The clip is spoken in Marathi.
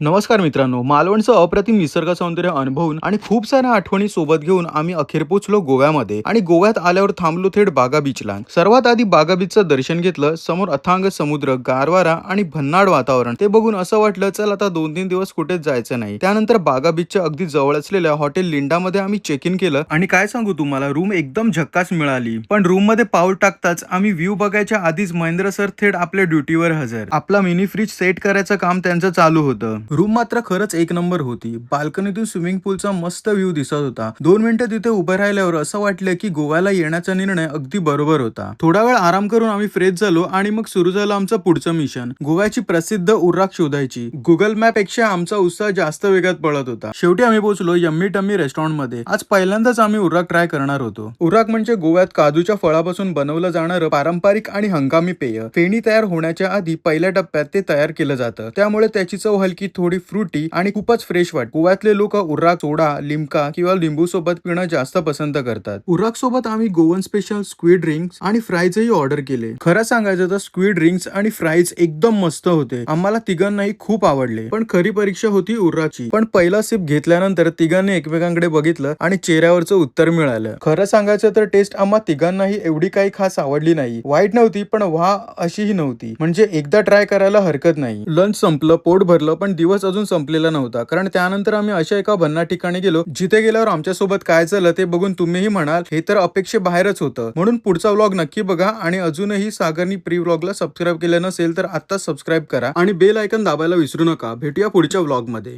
नमस्कार मित्रांनो, मालवणचं अप्रतिम निसर्ग सौंदर्य अनुभवून आणि खूप साऱ्या आठवणी सोबत घेऊन आम्ही अखेर पोचलो गोव्यामध्ये आणि गोव्यात आल्यावर थांबलो थेट बागा बीचला. सर्वात आधी बागा बीचचं दर्शन घेतलं. समोर अथांग समुद्र, गारवारा आणि भन्नाट वातावरण ते बघून असं वाटलं चल आता 2-3 दिवस कुठेच जायचं नाही. त्यानंतर बागा बीचच्या अगदी जवळ असलेल्या हॉटेल लिंडामध्ये आम्ही चेक इन केलं आणि काय सांगू तुम्हाला, रूम एकदम झक्कास मिळाली. पण रूम मध्ये पाऊल टाकताच आम्ही व्ह्यू बघायच्या आधीच महेंद्र सर थेट आपल्या ड्युटीवर हजर. आपला मिनी फ्रीज सेट करायचं काम त्यांचं चालू होतं. रूम मात्र खरंच एक नंबर होती. बाल्कनीतून स्विमिंग पूलचा मस्त व्ह्यू दिसत होता. 2 मिनिटं तिथे उभं राहिल्यावर असं वाटलं की गोव्याला येण्याचा निर्णय अगदी बरोबर होता. थोडा वेळ आराम करून आम्ही फ्रेश झालो आणि मग सुरू झालं आमचं पुढचं मिशन. गोव्याची प्रसिद्ध उर्राक शोधायची. गुगल मॅप पेक्षा आमचा उत्साह जास्त वेगात पळत होता. शेवटी आम्ही पोहोचलो यम्मी टम्मी रेस्टॉरंट मध्ये. आज पहिल्यांदाच आम्ही उर्राक ट्राय करणार होतो. उर्राक म्हणजे गोव्यात काजूच्या फळापासून बनवलं जाणारं पारंपरिक आणि हंगामी पेय. फेणी तयार होण्याच्या आधी पहिल्या टप्प्यात ते तयार केलं जातं, त्यामुळे त्याची चव हलकी, थोडी फ्रुटी आणि खूपच फ्रेश वाटते. गोव्यातले लोक उर्राक सोडा, लिमका किंवा लिंबू सोबत पिणं जास्त पसंत करतात. उर्राक सोबत आम्ही गोवन स्पेशल स्क्विड ड्रिंक्स आणि फ्राईजही ऑर्डर केले. खरं सांगायचं तर स्क्विड ड्रिंक्स आणि फ्राईज एकदम मस्त होते. आम्हाला तिघांनाही खूप आवडले. पण खरी परीक्षा होती उर्राकची. पण पहिला सिप घेतल्यानंतर तिघांनी एकमेकांकडे बघितलं आणि चेहऱ्यावरचं उत्तर मिळालं. खरं सांगायचं तर टेस्ट आम्हा तिघांनाही एवढी काही खास आवडली नाही. वाईट नव्हती पण वा अशीही नव्हती. म्हणजे एकदा ट्राय करायला हरकत नाही. लंच संपलं, पोट भरलं, पण दिवस अजून संपलेला नव्हता. कारण त्यानंतर आम्ही अशा एका भन्नाट ठिकाणी गेलो जिथे गेल्यावर आमच्यासोबत काय झालं ते बघून तुम्हीही म्हणाल हे तर अपेक्षेबाहेरच होतं. म्हणून पुढचा व्लॉग नक्की बघा आणि अजूनही सागरनी प्री व्लॉगला सबस्क्राईब केलं नसेल तर आत्ताच सबस्क्राईब करा आणि बेल आयकॉन दाबायला विसरू नका. भेटूया पुढच्या व्लॉग मध्ये.